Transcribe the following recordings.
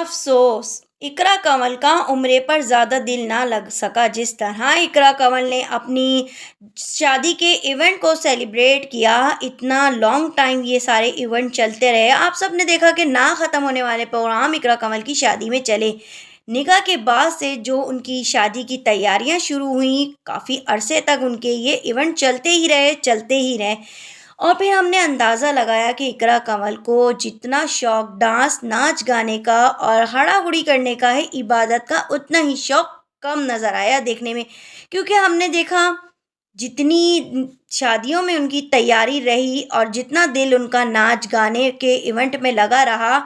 افسوس اقرا کنول کا عمرے پر زیادہ دل نہ لگ سکا۔ جس طرح اقرا کنول نے اپنی شادی کے ایونٹ کو سیلیبریٹ کیا، اتنا لانگ ٹائم یہ سارے ایونٹ چلتے رہے، آپ سب نے دیکھا کہ نہ ختم ہونے والے پروگرام اقرا کنول کی شادی میں چلے۔ نکاح کے بعد سے جو ان کی شادی کی تیاریاں شروع ہوئیں، کافی عرصے تک ان کے یہ ایونٹ چلتے ہی رہے۔ اور پھر ہم نے اندازہ لگایا کہ اقرا کنول کو جتنا شوق ڈانس ناچ گانے کا اور ہڑا ہڑی کرنے کا ہے، عبادت کا اتنا ہی شوق کم نظر آیا دیکھنے میں، کیونکہ ہم نے دیکھا جتنی شادیوں میں ان کی تیاری رہی اور جتنا دل ان کا ناچ گانے کے ایونٹ میں لگا رہا،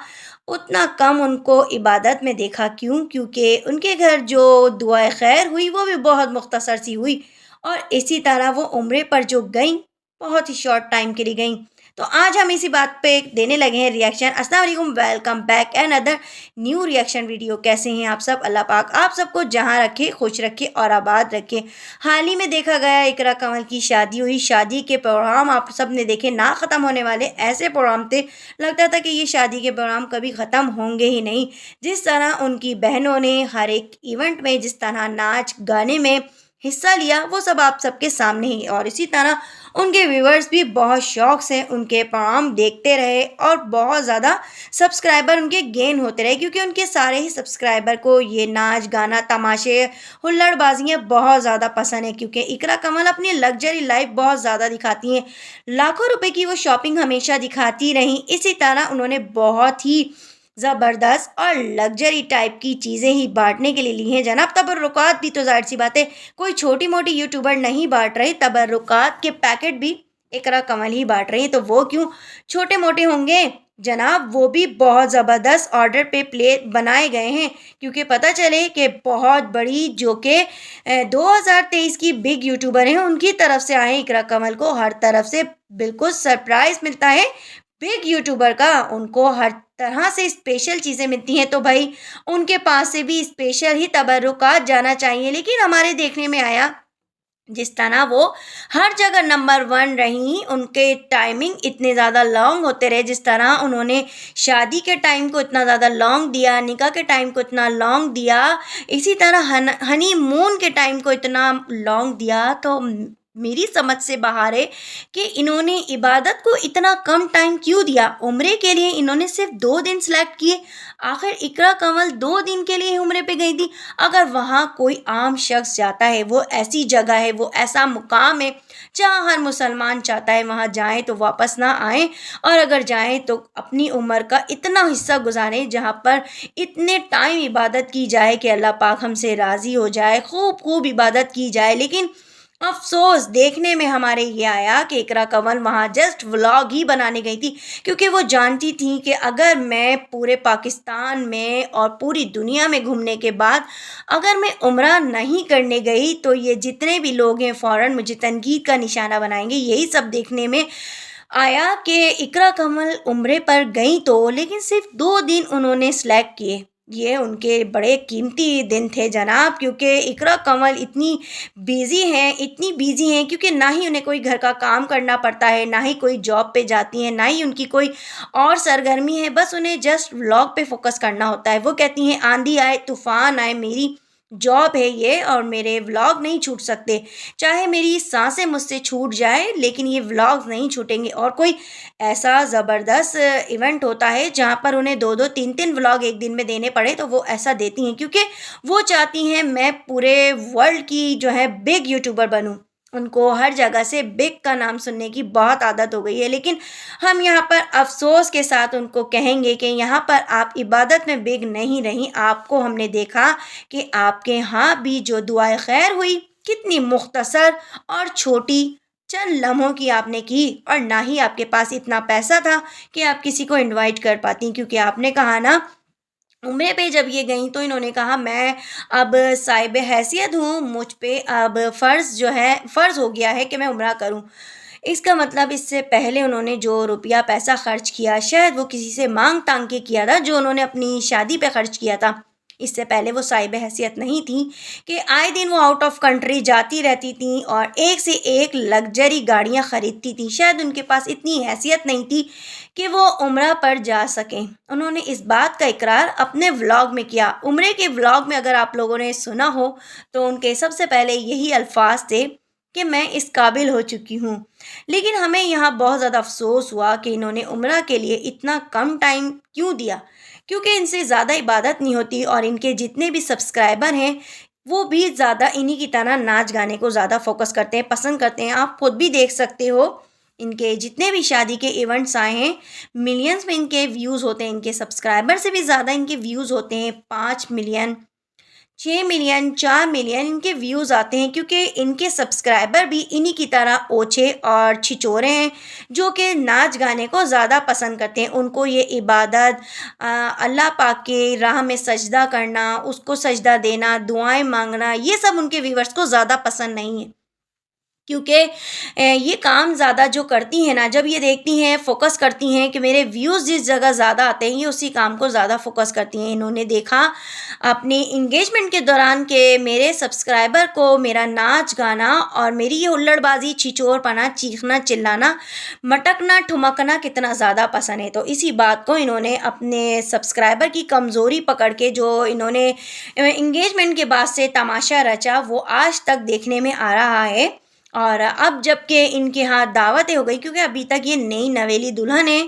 اتنا کم ان کو عبادت میں دیکھا۔ کیونکہ ان کے گھر جو دعائے خیر ہوئی وہ بھی بہت مختصر سی ہوئی، اور اسی طرح وہ عمرے پر جو گئیں بہت ہی شارٹ ٹائم کے لیے گئیں۔ تو آج ہم اسی بات پہ دینے لگے ہیں ریئیکشن۔ السلام علیکم، welcome back another new reaction video. کیسے ہیں آپ سب؟ اللہ پاک آپ سب کو جہاں رکھے، خوش رکھے اور آباد رکھے۔ حال ہی میں دیکھا گیا اقرا کنول کی شادی ہوئی، شادی کے پروگرام آپ سب نے دیکھے، نہ ختم ہونے والے ایسے پروگرام تھے، لگتا تھا کہ یہ شادی کے پروگرام کبھی ختم ہوں گے ہی نہیں۔ جس طرح ان کی بہنوں نے ہر ایک ایونٹ میں جس طرح ناچ گانے میں حصہ لیا، وہ سب آپ سب کے سامنے ہی، اور اسی طرح ان کے ویورز بھی بہت شوق سے ان کے پروگرام دیکھتے رہے اور بہت زیادہ سبسکرائبر ان کے گین ہوتے رہے، کیونکہ ان کے سارے ہی سبسکرائبر کو یہ ناچ گانا تماشے ہلڑ بازیاں بہت زیادہ پسند ہیں، کیونکہ اقرا کنول اپنی لگژری لائف بہت زیادہ دکھاتی ہیں، لاکھوں روپے کی وہ شاپنگ ہمیشہ دکھاتی رہیں۔ اسی طرح انہوں نے بہت ہی زبردست اور لگژری ٹائپ کی چیزیں ہی بانٹنے کے لیے لی ہیں جناب۔ تبرکات بھی تو ظاہر سی بات ہے کوئی چھوٹی موٹی یوٹیوبر نہیں بانٹ رہے، تبرکات کے پیکٹ بھی اقرا کنول ہی بانٹ رہی ہیں، تو وہ کیوں چھوٹے موٹے ہوں گے جناب؟ وہ بھی بہت زبردست آرڈر پہ پلیٹ بنائے گئے ہیں، کیونکہ پتہ چلے کہ بہت بڑی جو کہ 2023 کی بگ یوٹیوبر ہیں، ان کی طرف سے آئے اقرا کنول کو ہر طرف سے بالکل سرپرائز ملتا ہے۔ بگ یوٹیوبر کا ان کو ہر طرح سے اسپیشل چیزیں ملتی ہیں، تو بھائی ان کے پاس سے بھی اسپیشل ہی تبرکات جانا چاہیے۔ لیکن ہمارے دیکھنے میں آیا جس طرح وہ ہر جگہ نمبر 1 رہیں، ان کے ٹائمنگ اتنے زیادہ لانگ ہوتے رہے، جس طرح انہوں نے شادی کے ٹائم کو اتنا زیادہ لانگ دیا، نکاح کے ٹائم کو اتنا لانگ دیا، اسی طرح ہنی مون کے ٹائم کو اتنا لانگ دیا، تو میری سمجھ سے باہر ہے کہ انہوں نے عبادت کو اتنا کم ٹائم کیوں دیا۔ عمرے کے لیے انہوں نے صرف 2 دن سلیکٹ کیے، آخر اقرا کنول 2 دن کے لیے عمرے پہ گئی تھی۔ اگر وہاں کوئی عام شخص جاتا ہے، وہ ایسی جگہ ہے، وہ ایسا مقام ہے جہاں ہر مسلمان چاہتا ہے وہاں جائیں تو واپس نہ آئیں، اور اگر جائیں تو اپنی عمر کا اتنا حصہ گزاریں جہاں پر اتنے ٹائم عبادت کی جائے کہ اللہ پاک ہم سے راضی ہو جائے، خوب عبادت کی جائے۔ لیکن افسوس دیکھنے میں ہمارے یہ آیا کہ اقرا کنول وہاں جسٹ ولاگ ہی بنانے گئی تھی، کیونکہ وہ جانتی تھیں کہ اگر میں پورے پاکستان میں اور پوری دنیا میں گھومنے کے بعد اگر میں عمرہ نہیں کرنے گئی تو یہ جتنے بھی لوگ ہیں فوراً مجھے تنقید کا نشانہ بنائیں گے۔ یہی سب دیکھنے میں آیا کہ اقرا کنول عمرے پر گئیں تو، لیکن صرف 2 دن انہوں نے سلیکٹ کیے۔ یہ ان کے بڑے قیمتی دن تھے جناب، کیونکہ اقرا کنول اتنی بیزی ہیں کیونکہ نہ ہی انہیں کوئی گھر کا کام کرنا پڑتا ہے، نہ ہی کوئی جاب پہ جاتی ہیں، نہ ہی ان کی کوئی اور سرگرمی ہے، بس انہیں جسٹ ولاگ پہ فوکس کرنا ہوتا ہے۔ وہ کہتی ہیں آندھی آئے طوفان آئے میری جاب ہے یہ، اور میرے ولاگ نہیں چھوٹ سکتے، چاہے میری سانسیں مجھ سے چھوٹ جائے لیکن یہ ولاگز نہیں چھوٹیں گے۔ اور کوئی ایسا زبردست ایونٹ ہوتا ہے جہاں پر انہیں 2 3 ولاگ ایک دن میں دینے پڑے تو وہ ایسا دیتی ہیں، کیونکہ وہ چاہتی ہیں میں پورے ورلڈ کی جو ہے بگ یوٹیوبر بنوں۔ ان کو ہر جگہ سے بگ کا نام سننے کی بہت عادت ہو گئی ہے، لیکن ہم یہاں پر افسوس کے ساتھ ان کو کہیں گے کہ یہاں پر آپ عبادت میں بگ نہیں رہیں۔ آپ کو ہم نے دیکھا کہ آپ کے ہاں بھی جو دعائے خیر ہوئی کتنی مختصر اور چھوٹی چند لمحوں کی آپ نے کی، اور نہ ہی آپ کے پاس اتنا پیسہ تھا کہ آپ کسی کو انوائٹ کر پاتی، کیونکہ آپ نے کہا نا عمرے پہ جب یہ گئیں تو انہوں نے کہا میں اب صاحب حیثیت ہوں، مجھ پہ اب فرض ہو گیا ہے کہ میں عمرہ کروں۔ اس کا مطلب اس سے پہلے انہوں نے جو روپیہ پیسہ خرچ کیا، شاید وہ کسی سے مانگ تانگ کے کیا تھا، جو انہوں نے اپنی شادی پہ خرچ کیا تھا، اس سے پہلے وہ صاحب حیثیت نہیں تھیں کہ آئے دن وہ آؤٹ آف کنٹری جاتی رہتی تھیں اور ایک سے ایک لگژری گاڑیاں خریدتی تھیں. شاید ان کے پاس اتنی حیثیت نہیں تھی کہ وہ عمرہ پر جا سکیں. انہوں نے اس بات کا اقرار اپنے ولاگ میں کیا. عمرے کے ولاگ میں اگر آپ لوگوں نے سنا ہو تو ان کے سب سے پہلے یہی الفاظ تھے کہ میں اس قابل ہو چکی ہوں. لیکن ہمیں یہاں بہت زیادہ افسوس ہوا کہ انہوں نے عمرہ کے لیے اتنا کم ٹائم کیوں دیا، کیونکہ ان سے زیادہ عبادت نہیں ہوتی اور ان کے جتنے بھی سبسکرائبر ہیں وہ بھی زیادہ انہی کی طرح ناچ گانے کو زیادہ فوکس کرتے ہیں، پسند کرتے ہیں. آپ خود بھی دیکھ سکتے ہو ان کے جتنے بھی شادی کے ایونٹس آئے ہیں ملینز میں ان کے ویوز ہوتے ہیں، ان کے سبسکرائبر سے بھی زیادہ ان کے ویوز ہوتے ہیں. 5 ملین، 6 ملین، 4 ملین ان کے ویوز آتے ہیں، کیونکہ ان کے سبسکرائبر بھی انہی کی طرح اوچھے اور چھچورے ہیں جو کہ ناچ گانے کو زیادہ پسند کرتے ہیں. ان کو یہ عبادت، اللہ پاک کے راہ میں سجدہ کرنا، اس کو سجدہ دینا، دعائیں مانگنا، یہ سب ان کے ویورز کو زیادہ پسند نہیں ہے. کیونکہ یہ کام زیادہ جو کرتی ہیں نا، جب یہ دیکھتی ہیں، فوکس کرتی ہیں کہ میرے ویوز جس جگہ زیادہ آتے ہیں، یہ اسی کام کو زیادہ فوکس کرتی ہیں. انہوں نے دیکھا اپنی انگیجمنٹ کے دوران کہ میرے سبسکرائبر کو میرا ناچ گانا اور میری یہ ہلڑ بازی، چھچور پنا، چیخنا چلانا، مٹکنا ٹھمکنا کتنا زیادہ پسند ہے. تو اسی بات کو انہوں نے اپنے سبسکرائبر کی کمزوری پکڑ کے جو انہوں نے انگیجمنٹ کے بعد سے تماشا رچا وہ آج تک دیکھنے میں آ رہا ہے. اور اب جب کہ ان کے ہاں دعوتیں ہو گئی، کیونکہ ابھی تک یہ نئی نویلی دلہن ہے،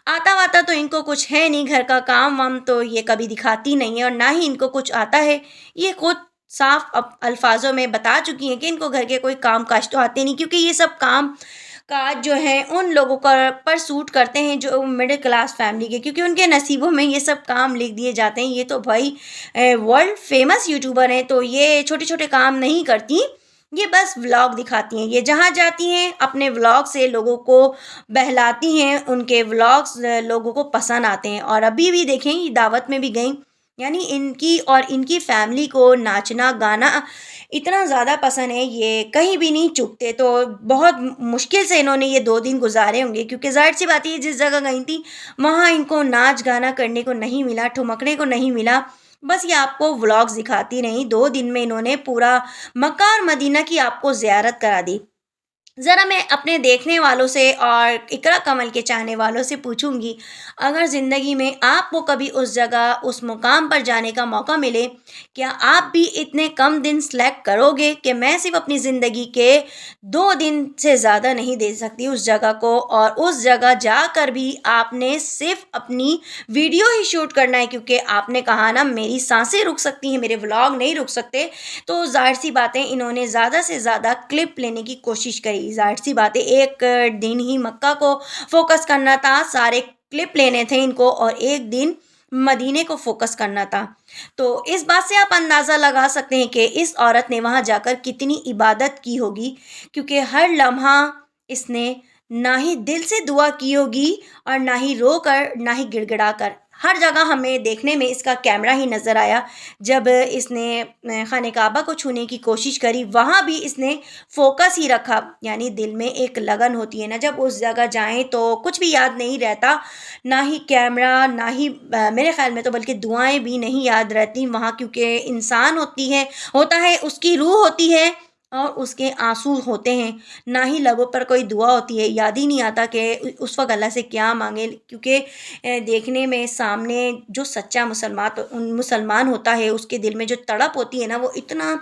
آتا واتا تو ان کو کچھ ہے نہیں، گھر کا کام وام تو یہ کبھی دکھاتی نہیں ہے اور نہ ہی ان کو کچھ آتا ہے. یہ خود صاف الفاظوں میں بتا چکی ہیں کہ ان کو گھر کے کوئی کام کاج تو آتے نہیں، کیونکہ یہ سب کام کاج جو ہیں ان لوگوں پر سوٹ کرتے ہیں جو مڈل کلاس فیملی کے، کیونکہ ان کے نصیبوں میں یہ سب کام لکھ دیے جاتے ہیں. یہ تو بھائی ورلڈ فیمس یوٹیوبر ہیں، تو یہ چھوٹے چھوٹے کام نہیں کرتی، یہ بس ولاگ دکھاتی ہیں. یہ جہاں جاتی ہیں اپنے ولاگ سے لوگوں کو بہلاتی ہیں، ان کے ولاگز لوگوں کو پسند آتے ہیں. اور ابھی بھی دیکھیں یہ دعوت میں بھی گئیں، یعنی ان کی اور ان کی فیملی کو ناچنا گانا اتنا زیادہ پسند ہے، یہ کہیں بھی نہیں چکتے. تو بہت مشکل سے انہوں نے یہ 2 دن گزارے ہوں گے، کیونکہ ظاہر سی بات ہے جس جگہ گئی تھی وہاں ان کو ناچ گانا کرنے کو نہیں ملا، ٹھمکنے کو نہیں ملا. بس یہ آپ کو ولاگز دکھاتی رہیں. 2 دن میں انہوں نے پورا مکہ اور مدینہ کی آپ کو زیارت کرا دی. ذرا میں اپنے دیکھنے والوں سے اور اقرا کمل کے چاہنے والوں سے پوچھوں گی، اگر زندگی میں آپ کو کبھی اس جگہ، اس مقام پر جانے کا موقع ملے، کیا آپ بھی اتنے کم دن سلیکٹ کرو گے کہ میں صرف اپنی زندگی کے 2 دن سے زیادہ نہیں دے سکتی اس جگہ کو، اور اس جگہ جا کر بھی آپ نے صرف اپنی ویڈیو ہی شوٹ کرنا ہے، کیونکہ آپ نے کہا نا میری سانسیں رک سکتی ہیں، میرے ولاگ نہیں رک سکتے. تو ظاہر سی باتیں انہوں نے زیادہ سے زیادہ کلپ لینے کی کوشش کری. ظاہر سی باتیں ایک دن ہی مکہ کو فوکس کرنا تھا، سارے کلپ لینے تھے ان کو، اور ایک دن مدینے کو فوکس کرنا تھا. تو اس بات سے آپ اندازہ لگا سکتے ہیں کہ اس عورت نے وہاں جا کر کتنی عبادت کی ہوگی، کیونکہ ہر لمحہ اس نے نہ ہی دل سے دعا کی ہوگی اور نہ ہی رو کر، نہ ہی گڑ گڑا کر. ہر جگہ ہمیں دیکھنے میں اس کا کیمرہ ہی نظر آیا. جب اس نے خانہ کعبہ کو چھونے کی کوشش کری وہاں بھی اس نے فوکس ہی رکھا. یعنی دل میں ایک لگن ہوتی ہے نا، جب اس جگہ جائیں تو کچھ بھی یاد نہیں رہتا، نہ ہی کیمرہ، نہ ہی میرے خیال میں تو بلکہ دعائیں بھی نہیں یاد رہتی وہاں، کیونکہ انسان ہوتا ہے اس کی روح ہوتی ہے اور اس کے آنسو ہوتے ہیں، نہ ہی لبوں پر کوئی دعا ہوتی ہے. یاد ہی نہیں آتا کہ اس وقت اللہ سے کیا مانگے، کیونکہ دیکھنے میں سامنے جو سچا مسلمان ہوتا ہے اس کے دل میں جو تڑپ ہوتی ہے نا، وہ اتنا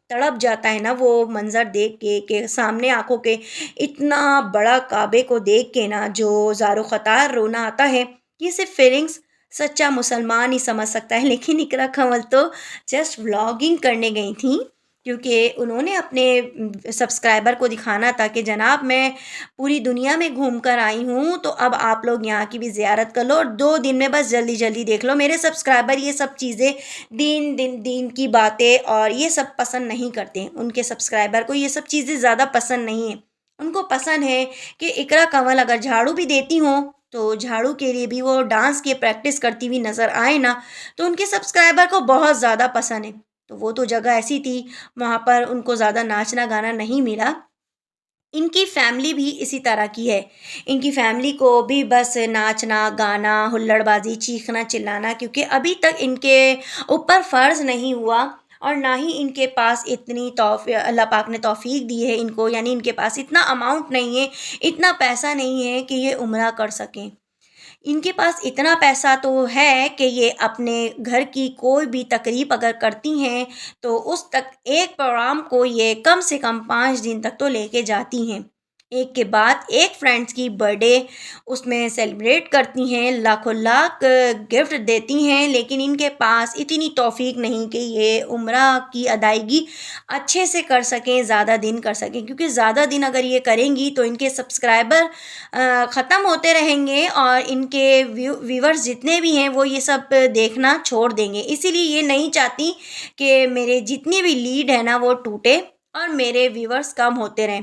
تڑپ جاتا ہے نا وہ منظر دیکھ کے، کہ سامنے آنکھوں کے اتنا بڑا کعبے کو دیکھ کے نا جو زار و خطار رونا آتا ہے. یہ صرف فیلنگس سچا مسلمان ہی سمجھ سکتا ہے. لیکن اقرا کنول تو جسٹ ولاگنگ کرنے گئی تھیں، کیونکہ انہوں نے اپنے سبسکرائبر کو دکھانا تھا کہ جناب میں پوری دنیا میں گھوم کر آئی ہوں، تو اب آپ لوگ یہاں کی بھی زیارت کر لو اور 2 دن میں بس جلدی جلدی دیکھ لو. میرے سبسکرائبر یہ سب چیزیں دین کی باتیں اور یہ سب پسند نہیں کرتے. ان کے سبسکرائبر کو یہ سب چیزیں زیادہ پسند نہیں ہیں. ان کو پسند ہے کہ اقرا کنول اگر جھاڑو بھی دیتی ہوں تو جھاڑو کے لیے بھی وہ ڈانس کی پریکٹس کرتی ہوئی نظر آئے نا، تو ان کے سبسکرائبر کو بہت زیادہ پسند ہے. تو وہ تو جگہ ایسی تھی، وہاں پر ان کو زیادہ ناچنا گانا نہیں ملا. ان کی فیملی بھی اسی طرح کی ہے، ان کی فیملی کو بھی بس ناچنا گانا ہلڑ بازی چیخنا چلانا، کیونکہ ابھی تک ان کے اوپر فرض نہیں ہوا، اور نہ ہی ان کے پاس اتنی اللہ پاک نے توفیق دی ہے ان کو، یعنی ان کے پاس اتنا اماؤنٹ نہیں ہے، اتنا پیسہ نہیں ہے کہ یہ عمرہ کر سکیں۔ ان کے پاس اتنا پیسہ تو ہے کہ یہ اپنے گھر کی کوئی بھی تقریب اگر کرتی ہیں تو اس تک ایک پروگرام کو یہ کم سے کم 5 دن تک تو لے کے جاتی ہیں، ایک کے بعد ایک فرینڈس کی برتھ ڈے اس میں سیلیبریٹ کرتی ہیں، لاکھوں لاکھ گفٹ دیتی ہیں، لیکن ان کے پاس اتنی توفیق نہیں کہ یہ عمرہ کی ادائیگی اچھے سے کر سکیں، زیادہ دن کر سکیں، کیونکہ زیادہ دن اگر یہ کریں گی تو ان کے سبسکرائبر ختم ہوتے رہیں گے، اور ان کے ویورز جتنے بھی ہیں وہ یہ سب دیکھنا چھوڑ دیں گے، اسی لیے یہ نہیں چاہتی کہ میرے جتنی بھی لیڈ ہے نا وہ ٹوٹے اور میرے ویورز کم ہوتے رہیں،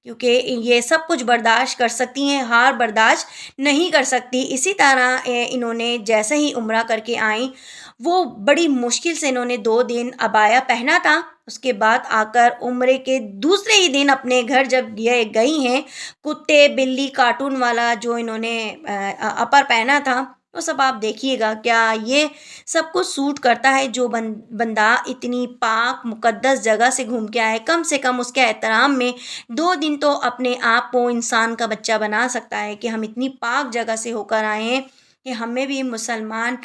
کیونکہ یہ سب کچھ برداشت کر سکتی ہیں، ہار برداشت نہیں کر سکتی۔ اسی طرح انہوں نے جیسے ہی عمرہ کر کے آئیں، وہ بڑی مشکل سے انہوں نے 2 دن عبایا پہنا تھا، اس کے بعد آ کر عمرے کے دوسرے ہی دن اپنے گھر جب گئی ہیں، کتے بلی کارٹون والا جو انہوں نے اپر پہنا تھا وہ سب آپ دیکھیے گا، کیا یہ سب کچھ سوٹ کرتا ہے؟ جو بندہ اتنی پاک مقدس جگہ سے گھوم کے آئے، کم سے کم اس کے احترام میں 2 دن تو اپنے آپ کو انسان کا بچہ بنا سکتا ہے، کہ ہم اتنی پاک جگہ سے ہو کر آئے ہیں، کہ ہمیں بھی مسلمان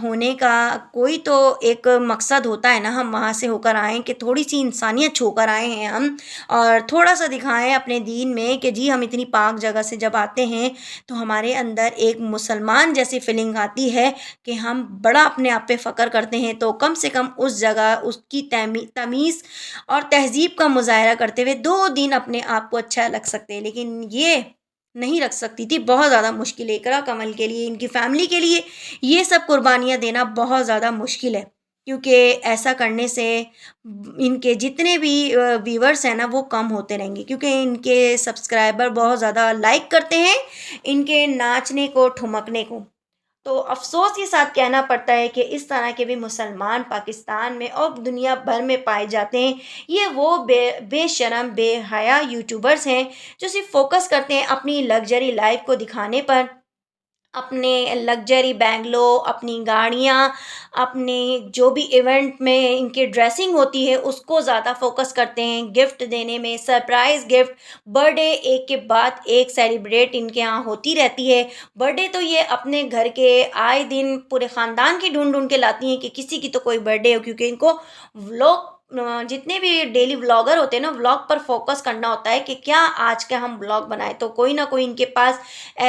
ہونے کا کوئی تو ایک مقصد ہوتا ہے نا، ہم وہاں سے ہو کر آئیں کہ تھوڑی سی انسانیت چھو کر آئے ہیں ہم، اور تھوڑا سا دکھائیں اپنے دین میں کہ جی ہم اتنی پاک جگہ سے جب آتے ہیں تو ہمارے اندر ایک مسلمان جیسی فیلنگ آتی ہے کہ ہم بڑا اپنے آپ پہ فخر کرتے ہیں، تو کم سے کم اس جگہ اس کی تمیز اور تہذیب کا مظاہرہ کرتے ہوئے 2 دن اپنے آپ کو اچھا لگ سکتے ہیں، لیکن یہ نہیں رکھ سکتی تھی، بہت زیادہ مشکل ہے اقرا کمل کے لیے، ان کی فیملی کے لیے یہ سب قربانیاں دینا بہت زیادہ مشکل ہے، کیونکہ ایسا کرنے سے ان کے جتنے بھی ویورز ہیں نا وہ کم ہوتے رہیں گے، کیونکہ ان کے سبسکرائبر بہت زیادہ لائک کرتے ہیں ان کے ناچنے کو ٹھمکنے کو، تو افسوس کے ساتھ کہنا پڑتا ہے کہ اس طرح کے بھی مسلمان پاکستان میں اور دنیا بھر میں پائے جاتے ہیں۔ یہ وہ بے شرم بے حیا یوٹیوبرز ہیں جو صرف فوکس کرتے ہیں اپنی لگژری لائف کو دکھانے پر، اپنے لگژری بینگلو، اپنی گاڑیاں، اپنے جو بھی ایونٹ میں ان کی ڈریسنگ ہوتی ہے اس کو زیادہ فوکس کرتے ہیں، گفٹ دینے میں سرپرائز گفٹ، برتھ ڈے ایک کے بعد ایک سیلیبریٹ ان کے ہاں ہوتی رہتی ہے۔ برتھ ڈے تو یہ اپنے گھر کے آئے دن پورے خاندان کی ڈھونڈ ڈھونڈ کے لاتی ہیں کہ کسی کی تو کوئی برتھ ڈے ہو، کیونکہ ان کو ولاگ جتنے بھی ڈیلی ولاگر ہوتے ہیں نا ولاگ پر فوکس کرنا ہوتا ہے کہ کیا آج کا ہم ولاگ بنائیں، تو کوئی نہ کوئی ان کے پاس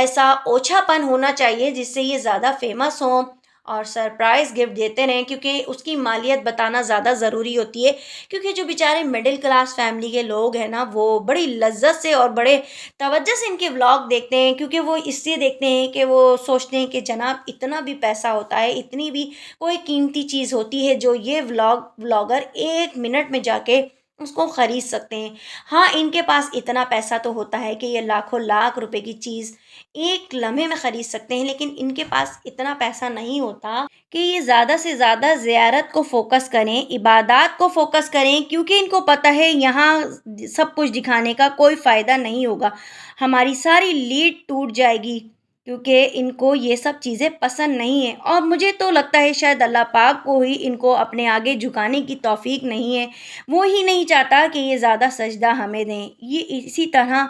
ایسا اوچھا پن ہونا چاہیے جس سے یہ زیادہ فیمس ہوں اور سرپرائز گفٹ دیتے رہیں، کیونکہ اس کی مالیت بتانا زیادہ ضروری ہوتی ہے، کیونکہ جو بیچارے مڈل کلاس فیملی کے لوگ ہیں نا وہ بڑی لذت سے اور بڑے توجہ سے ان کے ولاگ دیکھتے ہیں، کیونکہ وہ اس سے دیکھتے ہیں کہ وہ سوچتے ہیں کہ جناب اتنا بھی پیسہ ہوتا ہے، اتنی بھی کوئی قیمتی چیز ہوتی ہے جو یہ ولاگر 1 منٹ میں جا کے اس کو خرید سکتے ہیں۔ ہاں ان کے پاس اتنا پیسہ تو ہوتا ہے کہ یہ لاکھوں لاکھ روپے کی چیز ایک لمحے میں خرید سکتے ہیں، لیکن ان کے پاس اتنا پیسہ نہیں ہوتا کہ یہ زیادہ سے زیادہ زیارت کو فوکس کریں، عبادات کو فوکس کریں، کیونکہ ان کو پتہ ہے یہاں سب کچھ دکھانے کا کوئی فائدہ نہیں ہوگا، ہماری ساری لیڈ ٹوٹ جائے گی، کیونکہ ان کو یہ سب چیزیں پسند نہیں ہیں، اور مجھے تو لگتا ہے شاید اللہ پاک کو ہی ان کو اپنے آگے جھکانے کی توفیق نہیں ہے، وہ ہی نہیں چاہتا کہ یہ زیادہ سجدہ ہمیں دیں، یہ اسی طرح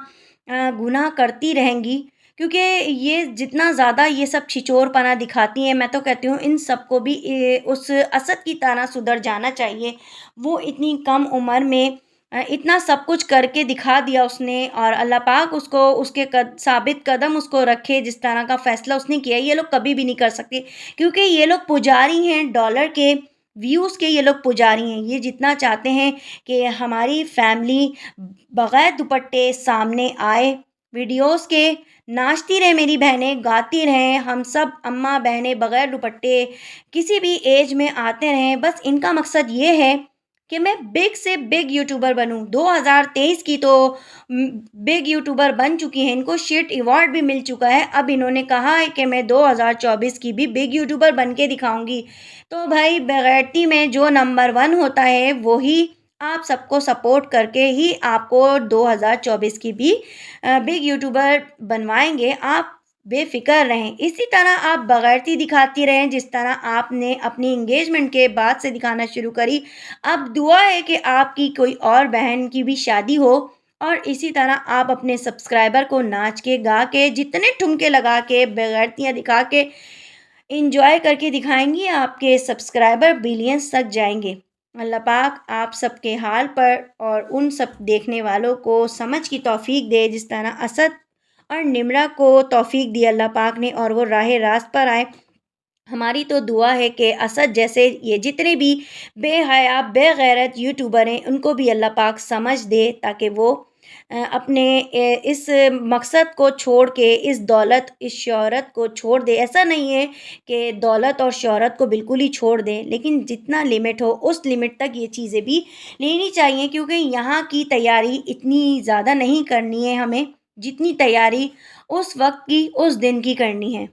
گناہ کرتی رہیں گی، کیونکہ یہ جتنا زیادہ یہ سب چھچور پنا دکھاتی ہیں، میں تو کہتی ہوں ان سب کو بھی اس اسد کی طرح سدھر جانا چاہیے، وہ اتنی کم عمر میں اتنا سب کچھ کر کے دکھا دیا اس نے، اور اللہ پاک اس کو اس کے ثابت قدم اس کو رکھے، جس طرح کا فیصلہ اس نے کیا یہ لوگ کبھی بھی نہیں کر سکتے، کیونکہ یہ لوگ پجاری ہیں ڈالر کے، ویوز کے، یہ لوگ پجاری ہیں، یہ جتنا چاہتے ہیں کہ ہماری فیملی بغیر دوپٹے سامنے آئے، ویڈیوز کے ناچتی رہے میری بہنیں، گاتی رہیں، ہم سب اماں بہنیں بغیر دوپٹے کسی بھی ایج میں آتے رہیں، بس ان کا مقصد یہ ہے کہ میں بگ سے بگ یوٹیوبر بنوں۔ 2023 کی تو بگ یوٹیوبر بن چکی ہیں، ان کو شیٹ ایوارڈ بھی مل چکا ہے، اب انہوں نے کہا ہے کہ میں 2024 کی بھی بگ یوٹیوبر بن کے دکھاؤں گی، تو بھائی بغیرتی میں جو نمبر 1 ہوتا ہے وہی آپ سب کو سپورٹ کر کے ہی آپ کو 2024 کی بھی بگ یوٹیوبر بنوائیں گے، آپ بے فکر رہیں۔ اسی طرح آپ بغیرتی دکھاتی رہیں، جس طرح آپ نے اپنی انگیجمنٹ کے بعد سے دکھانا شروع کری۔ اب دعا ہے کہ آپ کی کوئی اور بہن کی بھی شادی ہو، اور اسی طرح آپ اپنے سبسکرائبر کو ناچ کے گا کے جتنے ٹھمکے لگا کے بغیرتیاں دکھا کے انجوائے کر کے دکھائیں گی، آپ کے سبسکرائبر بلینس تک جائیں گے۔ اللہ پاک آپ سب کے حال پر اور ان سب دیکھنے والوں کو سمجھ کی توفیق دے، جس طرح اسد اور نمرہ کو توفیق دی اللہ پاک نے اور وہ راہ راست پر آئے۔ ہماری تو دعا ہے کہ اسد جیسے یہ جتنے بھی بے حیا بے غیرت یوٹیوبر ہیں، ان کو بھی اللہ پاک سمجھ دے، تاکہ وہ اپنے اس مقصد کو چھوڑ کے اس دولت اس شہرت کو چھوڑ دے۔ ایسا نہیں ہے کہ دولت اور شہرت کو بالکل ہی چھوڑ دیں، لیکن جتنا لمٹ ہو اس لمٹ تک یہ چیزیں بھی لینی چاہیے، کیونکہ یہاں کی تیاری اتنی زیادہ نہیں کرنی ہے ہمیں، جتنی تیاری اس وقت کی اس دن کی کرنی ہے۔